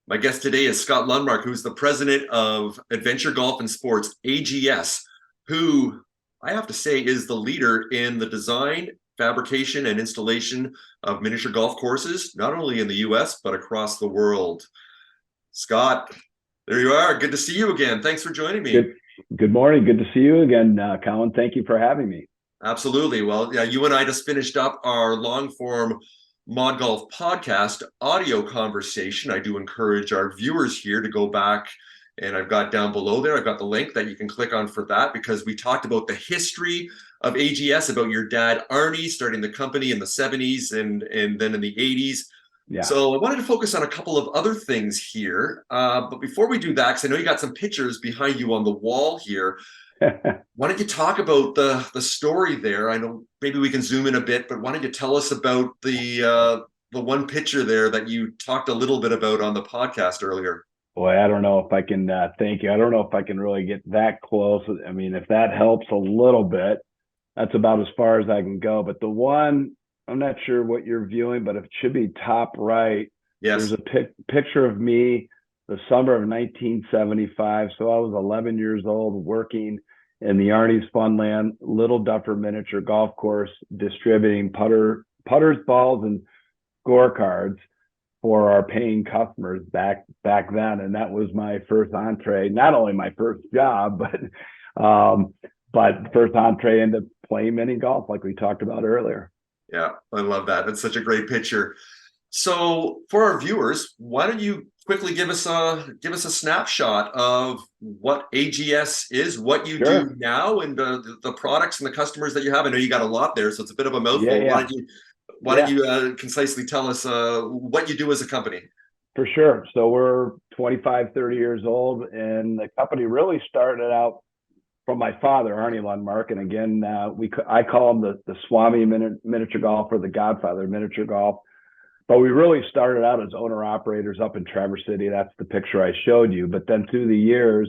My guest today is Scott Lundmark, who's the president of Adventure Golf and Sports, AGS, who I have to say is the leader in the design, fabrication, and installation of miniature golf courses, not only in the US, but across the world. Scott, there you are. Good to see you again. Thanks for joining me. Good morning. Good to see you again, Colin. Thank you for having me. Absolutely. Well, yeah, you and I just finished up our long form Mod Golf podcast audio conversation. I do encourage our viewers here to go back, and I've got down below there, I've got the link that you can click on for that, because we talked about the history of AGS, about your dad, Arnie, starting the company in the 70s and then in the 80s. Yeah. So I wanted to focus on a couple of other things here. But before we do that, because I know you got some pictures behind you on the wall here, why don't you talk about the story there? I know maybe we can zoom in a bit, but why don't you tell us about the one picture there that you talked a little bit about on the podcast earlier? Boy, I don't know if I can thank you. I don't know if I can really get that close. I mean, if that helps a little bit, that's about as far as I can go. But the one, I'm not sure what you're viewing, but it should be top right. Yes. There's a picture of me the summer of 1975. So I was 11 years old, working in the Arnie's Funland Little Duffer Miniature Golf Course, distributing putters, balls, and scorecards for our paying customers back then. And that was my first entree, not only my first job, but first entree into playing mini golf, like we talked about earlier. Yeah, I love that. That's such a great picture. So for our viewers, why don't you quickly give us a snapshot of what AGS is, what you do Sure. now, and the products and the customers that you have. I know you got a lot there, so it's a bit of a Yeah, mouthful. yeah, Why don't yeah, you concisely tell us what you do as a company? for sure. So we're 25, 30 years old, and the company really started out from my father, Arnie Lundmark. And again, I call him the Swami miniature golfer, the Godfather of miniature golf. But we really started out as owner operators up in Traverse City. That's the picture I showed you. But then through the years,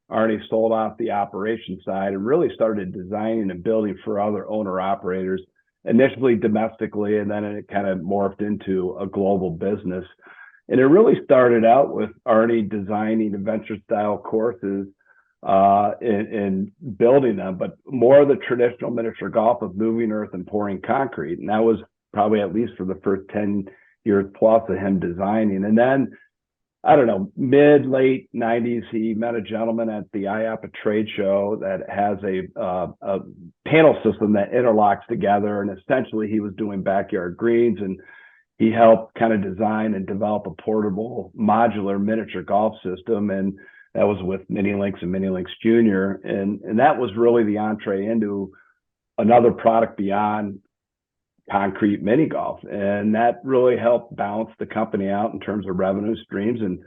Arnie sold off the operation side and really started designing and building for other owner operators, initially domestically, and then it kind of morphed into a global business. And it really started out with Arnie designing adventure style courses and building them, but more of the traditional miniature golf of moving earth and pouring concrete. And that was probably at least for the first 10 years plus of him designing. And then, I don't know, late 90s, he met a gentleman at the IAPA trade show that has a panel system that interlocks together. And essentially he was doing backyard greens, and he helped kind of design and develop a portable modular miniature golf system. And that was with Mini Links and Mini Links Junior. And that was really the entree into another product beyond concrete mini golf. And that really helped balance the company out in terms of revenue streams, and,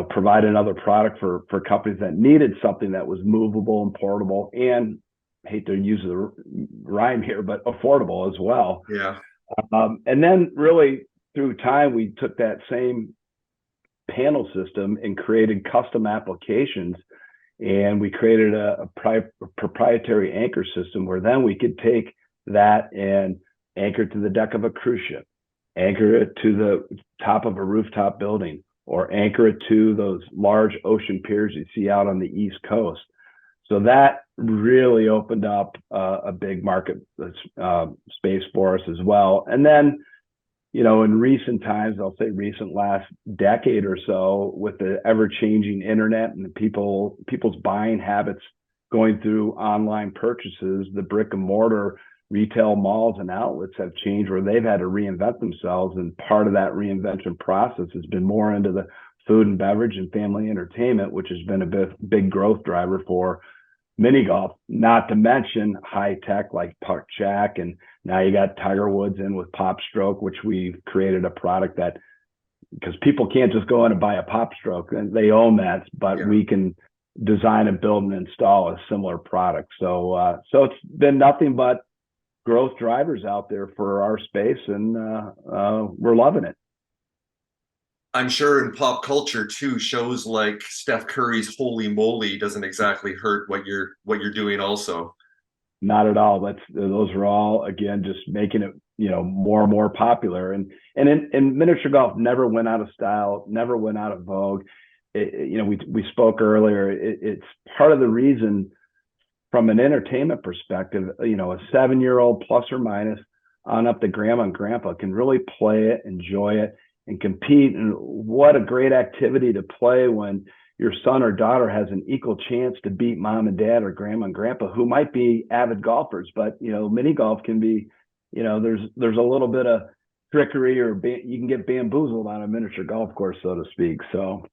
provide another product for companies that needed something that was movable and portable, and I hate to use the rhyme here, but affordable as well. Yeah. And then really through time, we took that same panel system and created custom applications, and we created a proprietary anchor system where then we could take that and anchor it to the deck of a cruise ship, anchor it to the top of a rooftop building, or anchor it to those large ocean piers you see out on the East Coast. So that really opened up a big market space for us as well. And then, in recent times, I'll say recent last decade or so, with the ever-changing internet and people's buying habits going through online purchases, the brick and mortar retail malls and outlets have changed, where they've had to reinvent themselves. And part of that reinvention process has been more into the food and beverage and family entertainment, which has been a big growth driver for mini golf, not to mention high tech like Puck Jack. And now you got Tiger Woods in with Pop Stroke, which we've created a product that, because people can't just go in and buy a Pop Stroke, and they own that, but Yeah. we can design and build and install a similar product. So it's been nothing but growth drivers out there for our space, and we're loving it. I'm sure in pop culture too, shows like Steph Curry's Holy Moly doesn't exactly hurt what you're doing also. Not at all. Those are all, again, just making it more and more popular. And miniature golf never went out of style, never went out of vogue. We spoke earlier. It's part of the reason, from an entertainment perspective, a 7-year-old plus or minus on up to grandma and grandpa can really play it, enjoy it, and compete. And what a great activity to play when your son or daughter has an equal chance to beat mom and dad or grandma and grandpa, who might be avid golfers. But mini golf can be, there's a little bit of trickery, or you can get bamboozled on a miniature golf course, so to speak. So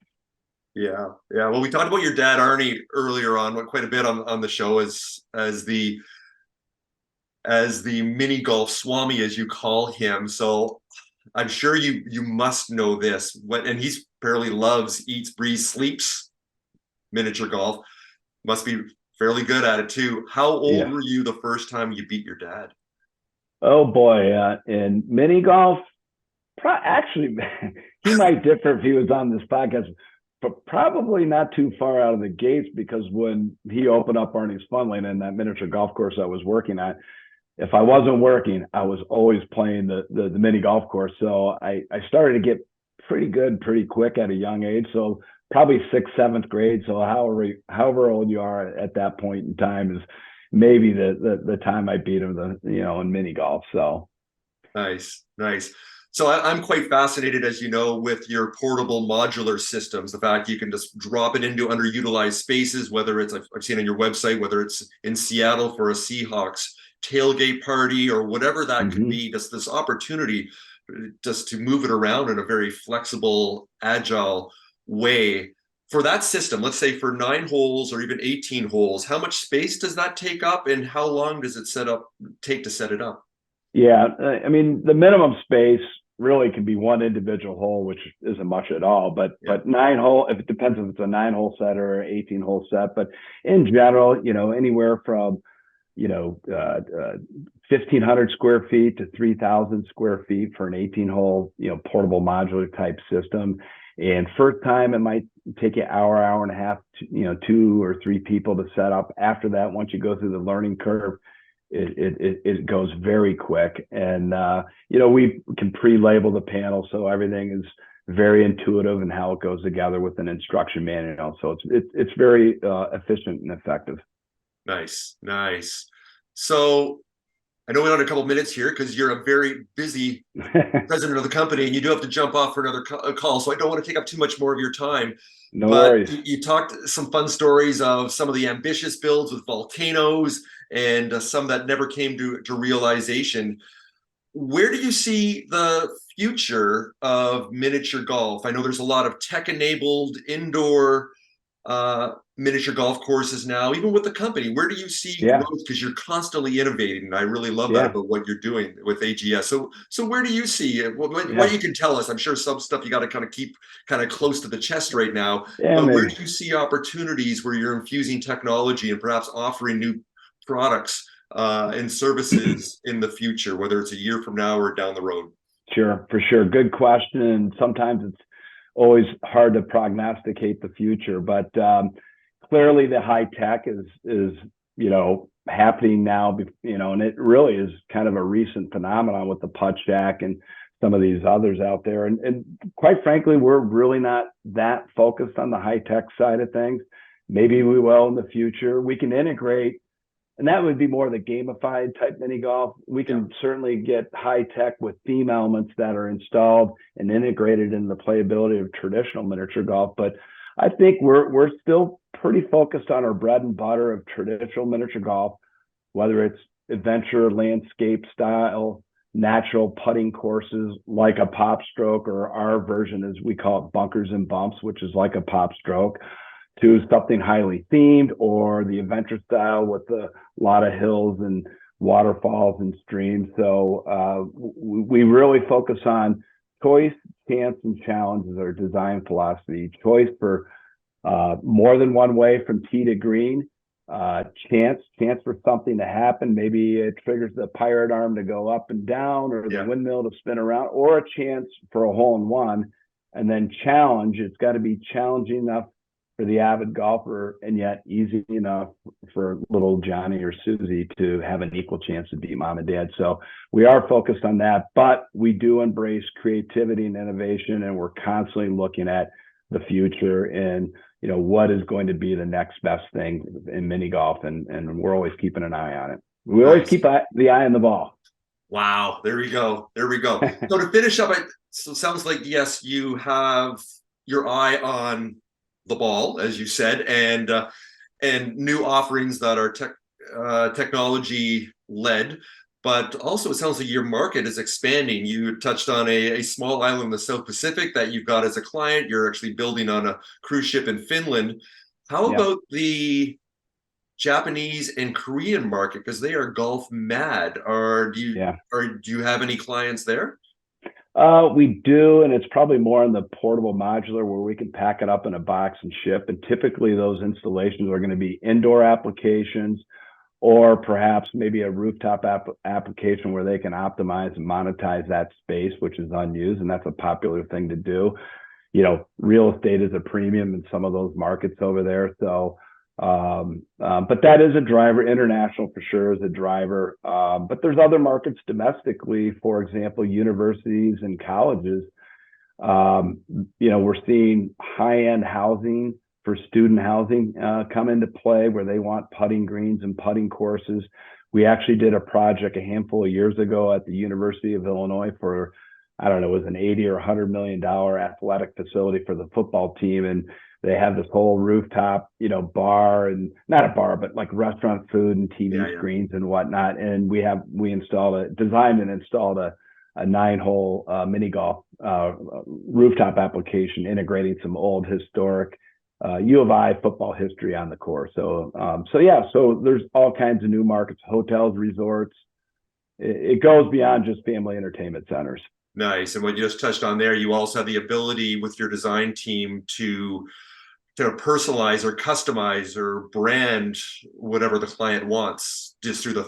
yeah. Well, we talked about your dad Arnie earlier on quite a bit on the show as the mini golf swami, as you call him. So I'm sure you must know this. And he's apparently loves, eats, breathes, sleeps miniature golf. Must be fairly good at it too. How old were you the first time you beat your dad? Oh boy, in mini golf, actually, he might differ if he was on this podcast, but probably not too far out of the gates, because when he opened up Arnie's Fun Lane in that miniature golf course I was working at, if I wasn't working, I was always playing the mini golf course. So I started to get pretty good pretty quick at a young age. So probably 6th, 7th grade. So however old you are at that point in time is maybe the time I beat him in mini golf. So nice. So I'm quite fascinated, as you know, with your portable modular systems. The fact you can just drop it into underutilized spaces, whether it's, I've seen on your website, whether it's in Seattle for a Seahawks tailgate party or whatever that could be, just this opportunity just to move it around in a very flexible, agile way. For that system, let's say for 9 holes or even 18 holes, how much space does that take up, and how long does it take to set it up? Yeah, I mean, the minimum space really can be one individual hole, which isn't much at all. But 9 hole, if it depends if it's a 9-hole set or 18-hole set. But in general, anywhere from 1,500 square feet to 3,000 square feet for an 18-hole portable modular type system. And first time it might take you hour and a half, 2 or 3 people to set up. After that, once you go through the learning curve, it goes very quick. And we can pre-label the panel, so everything is very intuitive in how it goes together with an instruction manual. So it's very efficient and effective. Nice. So I know we only have a couple minutes here because you're a very busy president of the company, and you do have to jump off for another call. So I don't want to take up too much more of your time. No worries. You talked some fun stories of some of the ambitious builds with volcanoes and some that never came to realization. Where do you see the future of miniature golf? I know there's a lot of tech-enabled indoor miniature golf courses now, even with the company. Where do you see growth? Because you're constantly innovating, and I really love that about what you're doing with AGS. So where do you see it? What you can tell us? I'm sure some stuff you got to kind of keep close to the chest right now. But where do you see opportunities where you're infusing technology and perhaps offering new products and services in the future, whether it's a year from now or down the road? Sure, for sure. Good question. And sometimes it's always hard to prognosticate the future, but clearly the high tech is happening now, and it really is kind of a recent phenomenon with the Putt Shack and some of these others out there. And quite frankly, we're really not that focused on the high tech side of things. Maybe we will in the future. We can integrate, and that would be more the gamified type mini golf. We can certainly get high tech with theme elements that are installed and integrated in the playability of traditional miniature golf. But I think we're still pretty focused on our bread and butter of traditional miniature golf, whether it's adventure, landscape style, natural putting courses like a pop stroke, or our version, as we call it, bunkers and bumps, which is like a pop stroke, to something highly themed, or the adventure style with a lot of hills and waterfalls and streams. So we really focus on choice, chance, and challenge is our design philosophy. Choice for more than one way from tee to green. Chance for something to happen. Maybe it triggers the pirate arm to go up and down, or the windmill to spin around, or a chance for a hole in one. And then challenge, it's got to be challenging enough for the avid golfer, and yet easy enough for little Johnny or Susie to have an equal chance to beat mom and dad. So we are focused on that, but we do embrace creativity and innovation, and we're constantly looking at the future and, you know, what is going to be the next best thing in mini golf, and we're always keeping an eye on it. We always keep the eye on the ball. Wow, there we go. There we go. So to finish up, so it sounds like, yes, you have your eye on the ball, as you said, and new offerings that are technology led, but also it sounds like your market is expanding. You touched on a small island in the South Pacific that you've got as a client. You're actually building on a cruise ship in Finland. How about the Japanese and Korean market, because they are golf mad? Do you have any clients there? We do, and it's probably more on the portable modular where we can pack it up in a box and ship. And typically those installations are going to be indoor applications, or perhaps maybe a rooftop application where they can optimize and monetize that space, which is unused. And that's a popular thing to do. You know, real estate is a premium in some of those markets over there. So, but that is a driver. International for sure is a driver. But there's other markets domestically, for example, universities and colleges. You know, we're seeing high-end housing for student housing come into play, where they want putting greens and putting courses. We actually did a project a handful of years ago at the University of Illinois for, I don't know, it was an $80 or $100 million athletic facility for the football team. And they have this whole rooftop, you know, bar, and not a bar, but like restaurant food and TV screens and whatnot. And we designed and installed a 9-hole mini golf rooftop application, integrating some old historic U of I football history on the course. So there's all kinds of new markets, hotels, resorts. It goes beyond just family entertainment centers. Nice. And what you just touched on there, you also have the ability with your design team to personalize or customize or brand whatever the client wants, just through the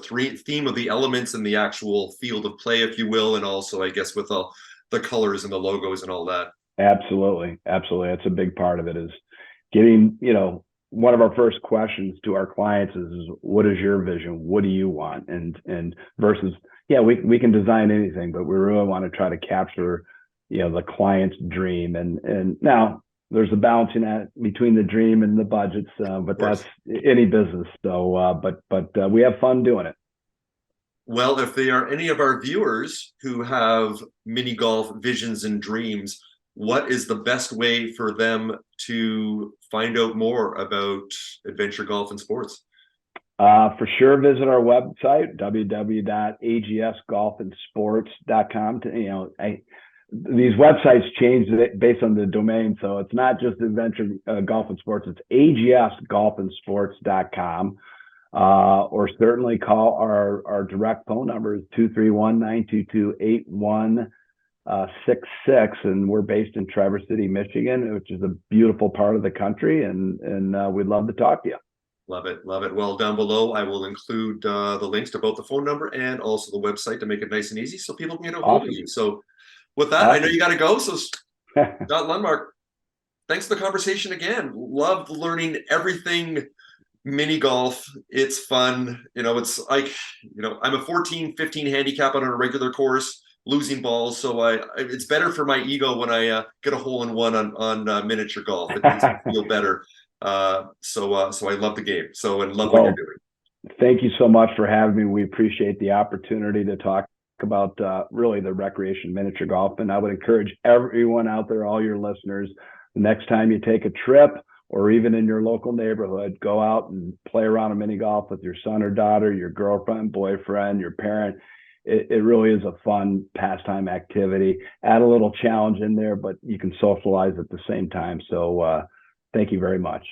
theme of the elements and the actual field of play, if you will, and also, I guess, with all the colors and the logos and all that. Absolutely. That's a big part of it, is getting, you know, one of our first questions to our clients is what is your vision? What do you want? And versus, we can design anything, but we really want to try to capture, you know, the client's dream. And now there's a balancing act between the dream and the budgets, but that's any business. So, but we have fun doing it. Well, if there are any of our viewers who have mini golf visions and dreams, what is the best way for them to find out more about adventure golf and sports? For sure, visit our website, www.agsgolfandsports.com. These websites change based on the domain, so it's not just Adventure Golf and Sports, it's agsgolfandsports.com. Or certainly call our direct phone number is 231-922-8166, and we're based in Traverse City, Michigan, which is a beautiful part of the country, and we'd love to talk to you. Love it. Well, down below, I will include the links to both the phone number and also the website to make it nice and easy so people can get a hold of you. So with that, I know you got to go. So Scott Lundmark, thanks for the conversation again. Loved learning everything mini golf. It's fun. You know, it's like, you know, I'm a 14, 15 handicap on a regular course, losing balls. So it's better for my ego when I get a hole in one on miniature golf. It makes me feel better. So I love the game. And love what you're doing. Thank you so much for having me. We appreciate the opportunity to talk about really the recreation miniature golf. And I would encourage everyone out there, all your listeners, next time you take a trip or even in your local neighborhood, go out and play around a mini golf with your son or daughter, your girlfriend, boyfriend, your parent. It really is a fun pastime activity. Add a little challenge in there, but you can socialize at the same time. So thank you very much.